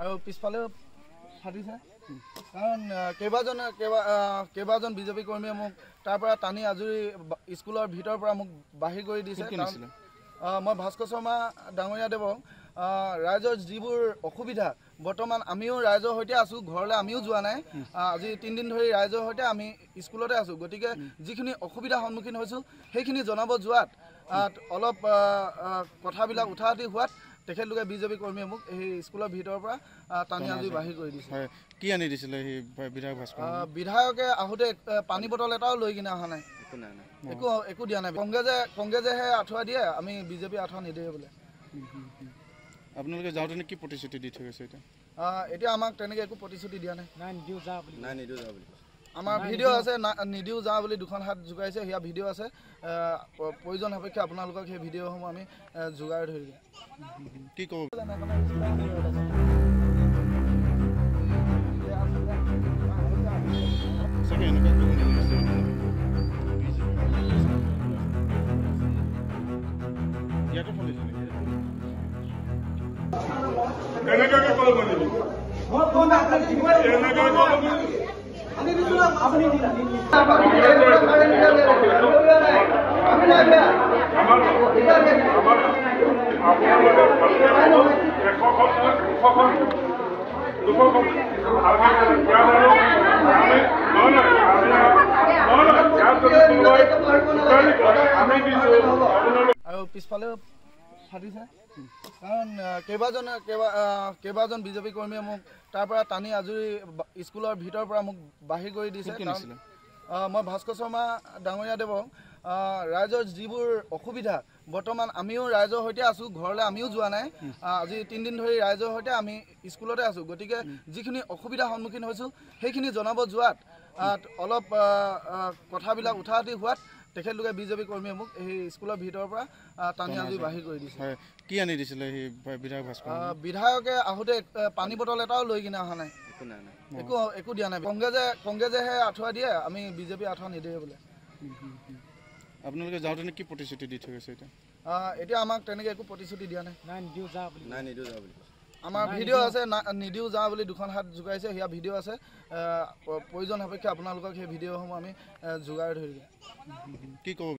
আৰু পিছফালে ফাটিছে কাৰণ কেইবাজন বিজেপি কৰ্মীয়ে মোক তাৰ পৰা টানি আজৰি স্কুলৰ ভিতৰৰ পৰা মোক বাহিৰ কৰি দিছে। মই ভাস্কৰ শৰ্মা ডাঙৰীয়া দেৱক ৰাইজৰ যিবোৰ অসুবিধা বৰ্তমান আমিও ৰাইজৰ সৈতে আছোঁ, ঘৰলৈ আমিও যোৱা নাই। আজি 3 দিন ধৰি ৰাইজৰ সৈতে আমি স্কুলতে আছোঁ। গতিকে যিখিনি অসুবিধাৰ সন্মুখীন হৈছোঁ সেইখিনি জনাব যোৱাত অলপ কথাবিলাক উঠাউঠি হোৱাত তেখেতলোকে বিজেপি কৰ্মীয়ে মোক সেই স্কুলৰ ভিতৰৰ পৰা টানি আজৰি বাহিৰ কৰি দিছে। কি আনি দিছিলে সেই বিধায়ক ভাস্কৰ? বিধায়কে আহোঁতে পানী বটল এটাও লৈ কিনে অহা নাই, একো দিয়া নাই। কংগ্ৰেছেহে আঁঠুৱা দিয়ে, আমি বিজেপি আঁঠুৱা নিদিয়ে বোলে। আপোনালোকে যাওঁতে কি প্ৰতিশ্ৰুতি দি থৈ গৈছে এতিয়া আমাক তেনেকৈ একো প্ৰতিশ্ৰুতি দিয়া নাই। নিদিওঁ যা বুলি আমাৰ ভিডিঅ' আছে, নিদিওঁ যা বুলি 2খন হাত জোকাইছে, সেয়া ভিডিঅ' আছে। প্ৰয়োজন সাপেক্ষে আপোনালোকক সেই ভিডিঅ'সমূহ আমি যোগাৰ ধৰি দিম। কি ক'ব? আৰু পিছফালে ফাটিছে কাৰণ কেইবাজন বিজেপি কৰ্মীয়ে মোক তাৰ পৰা টানি আজৰি স্কুলৰ ভিতৰৰ পৰা মোক বাহিৰ কৰি দিছে। মই ভাস্কৰ শৰ্মা ডাঙৰীয়া দেৱক ৰাইজৰ যিবোৰ অসুবিধা বৰ্তমান আমিও ৰাইজৰ সৈতে আছোঁ, ঘৰলৈ আমিও যোৱা নাই। আজি 3 দিন ধৰি ৰাইজৰ সৈতে আমি স্কুলতে আছোঁ। গতিকে যিখিনি অসুবিধাৰ সন্মুখীন হৈছোঁ সেইখিনি জনাব যোৱাত অলপ কথাবিলাক উঠাউঠি হোৱাত তেখেতলোকে বিজেপি কৰ্মীয়ে মোক সেই স্কুলৰ ভিতৰৰ পৰা টানি আজৰি বাহিৰ কৰি দিছে। কি আনি দিছিলে সেই বিধায়ক ভাস্কৰ? বিধায়কে আহোঁতে পানী বটল এটাও লৈ কিনে অহা নাই, একো দিয়া নাই। কংগ্ৰেছেহে আঁঠুৱা দিয়ে, আমি বিজেপি আঁঠুৱা নিদিয়ে বোলে। আপোনালোকে যাওঁতে কি প্ৰতিশ্ৰুতি দি থৈ গৈছে এতিয়া আমাক তেনেকৈ একো প্ৰতিশ্ৰুতি দিয়া নাই। নিদিওঁ যা বুলি আমাৰ ভিডিঅ' আছে, নিদিওঁ যা বুলি 2খন হাত জোকাইছে, সেয়া ভিডিঅ' আছে। প্ৰয়োজন সাপেক্ষে আপোনালোকক সেই ভিডিঅ'সমূহ আমি যোগাৰ ধৰি দিম। কি ক'ব?